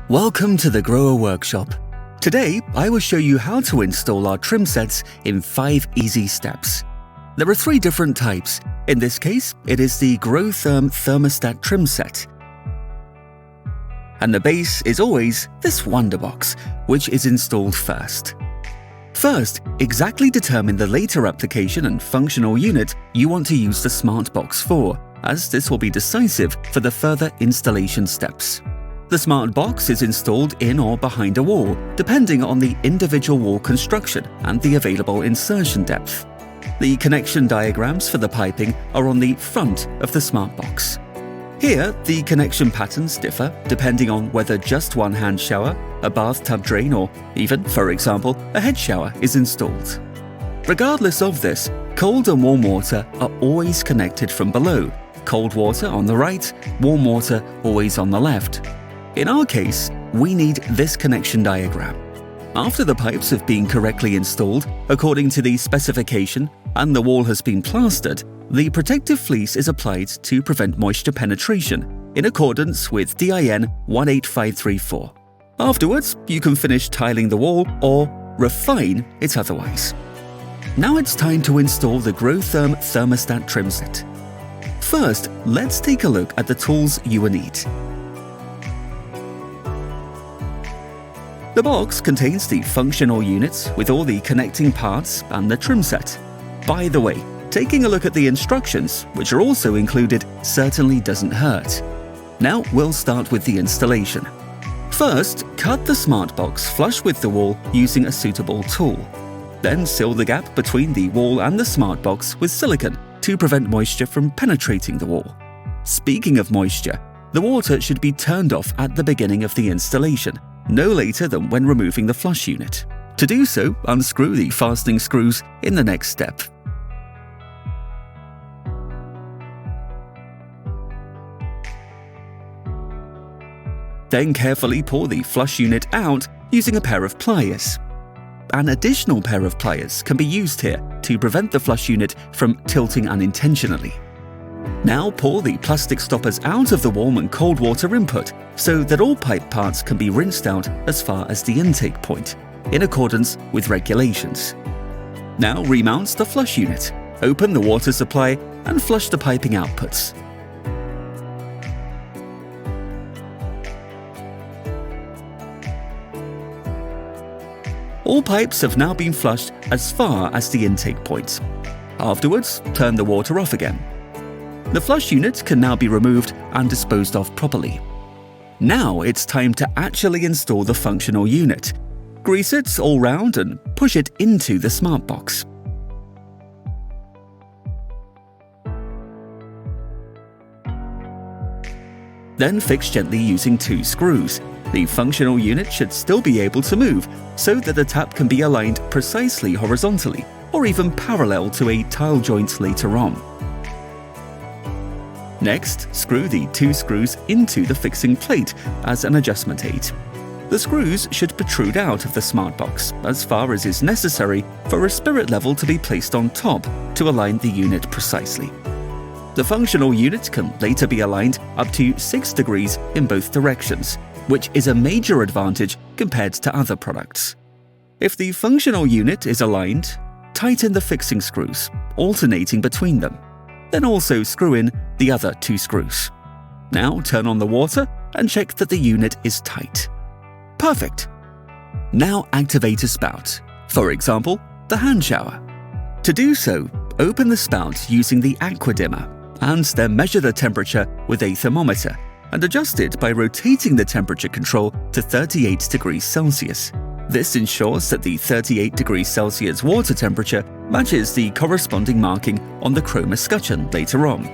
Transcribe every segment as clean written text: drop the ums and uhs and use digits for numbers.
Welcome to the Grower Workshop. Today, I will show you how to install our trim sets in 5 easy steps. There are 3 different types. In this case, it is the GROHE thermostat trim set. And the base is always this wonder box, which is installed first. First, exactly determine the later application and functional unit you want to use the smart box for, as this will be decisive for the further installation steps. The smart box is installed in or behind a wall, depending on the individual wall construction and the available insertion depth. The connection diagrams for the piping are on the front of the smart box. Here, the connection patterns differ depending on whether just one hand shower, a bathtub drain, or even, for example, a head shower is installed. Regardless of this, cold and warm water are always connected from below. Cold water on the right, warm water always on the left. In our case, we need this connection diagram. After the pipes have been correctly installed according to the specification and the wall has been plastered, the protective fleece is applied to prevent moisture penetration in accordance with DIN 18534. Afterwards, you can finish tiling the wall or refine it otherwise. Now it's time to install the GROHE thermostat trim set. First, let's take a look at the tools you will need. The box contains the functional units with all the connecting parts and the trim set. By the way, taking a look at the instructions, which are also included, certainly doesn't hurt. Now we'll start with the installation. First, cut the smart box flush with the wall using a suitable tool. Then seal the gap between the wall and the smart box with silicone to prevent moisture from penetrating the wall. Speaking of moisture, the water should be turned off at the beginning of the installation, no later than when removing the flush unit. To do so, unscrew the fastening screws in the next step. Then carefully pull the flush unit out using a pair of pliers. An additional pair of pliers can be used here to prevent the flush unit from tilting unintentionally. Now pull the plastic stoppers out of the warm and cold water input so that all pipe parts can be rinsed out as far as the intake point, in accordance with regulations. Now remount the flush unit, open the water supply and flush the piping outputs. All pipes have now been flushed as far as the intake point. Afterwards, turn the water off again. The flush unit can now be removed and disposed of properly. Now it's time to actually install the functional unit. Grease it all round and push it into the smart box. Then fix gently using 2 screws. The functional unit should still be able to move so that the tap can be aligned precisely horizontally or even parallel to a tile joint later on. Next, screw the 2 screws into the fixing plate as an adjustment aid. The screws should protrude out of the smart box as far as is necessary for a spirit level to be placed on top to align the unit precisely. The functional unit can later be aligned up to 6 degrees in both directions, which is a major advantage compared to other products. If the functional unit is aligned, tighten the fixing screws, alternating between them. Then also screw in the other 2 screws. Now turn on the water and check that the unit is tight. Perfect! Now activate a spout, for example, the hand shower. To do so, open the spout using the aqua dimmer and then measure the temperature with a thermometer and adjust it by rotating the temperature control to 38 degrees Celsius. This ensures that the 38 degrees Celsius water temperature matches the corresponding marking on the chrome escutcheon later on.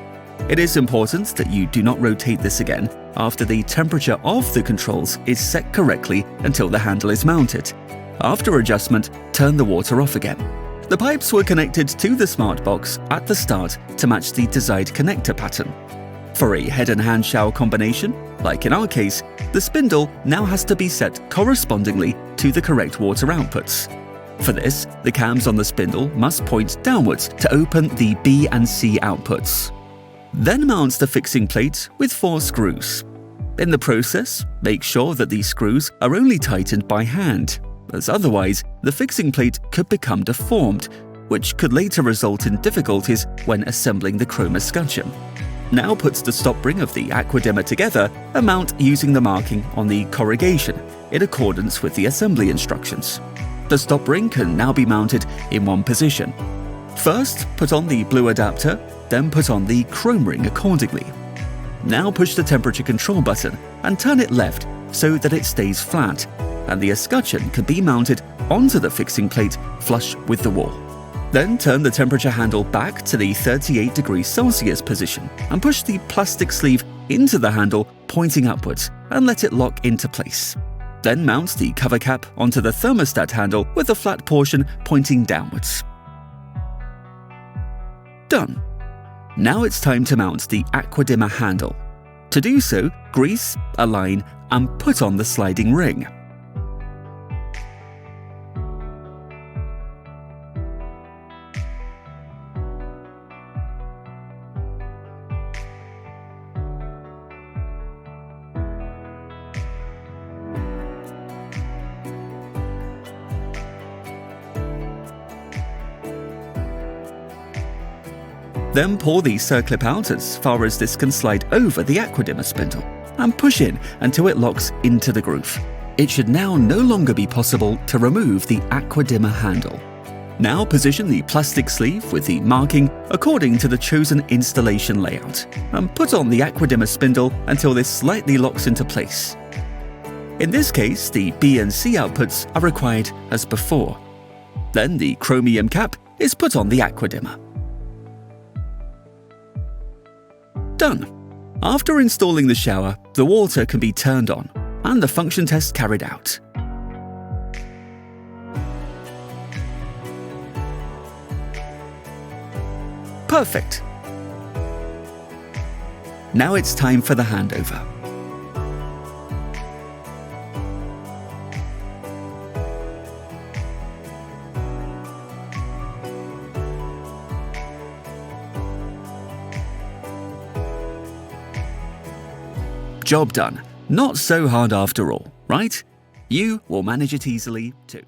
It is important that you do not rotate this again after the temperature of the controls is set correctly until the handle is mounted. After adjustment, turn the water off again. The pipes were connected to the smart box at the start to match the desired connector pattern. For a head and hand shower combination, like in our case, the spindle now has to be set correspondingly to the correct water outputs. For this, the cams on the spindle must point downwards to open the B and C outputs. Then mount the fixing plate with 4 screws. In the process, make sure that these screws are only tightened by hand, as otherwise the fixing plate could become deformed, which could later result in difficulties when assembling the chrome escutcheon. Now put the stop ring of the aqua dimmer together and mount using the marking on the corrugation in accordance with the assembly instructions. The stop ring can now be mounted in one position. First, put on the blue adapter, then put on the chrome ring accordingly. Now push the temperature control button and turn it left so that it stays flat, and the escutcheon can be mounted onto the fixing plate flush with the wall. Then turn the temperature handle back to the 38 degrees Celsius position and push the plastic sleeve into the handle pointing upwards and let it lock into place. Then mount the cover cap onto the thermostat handle with the flat portion pointing downwards. Done. Now it's time to mount the aqua dimmer handle. To do so, grease, align, and put on the sliding ring. Then pull the circlip out as far as this can slide over the aqua dimmer spindle and push in until it locks into the groove. It should now no longer be possible to remove the aqua dimmer handle. Now position the plastic sleeve with the marking according to the chosen installation layout and put on the aqua dimmer spindle until this slightly locks into place. In this case, the B and C outputs are required as before. Then the chromium cap is put on the aqua dimmer. Done. After installing the shower, the water can be turned on and the function test carried out. Perfect. Now it's time for the handover. Job done. Not so hard after all, right? You will manage it easily too.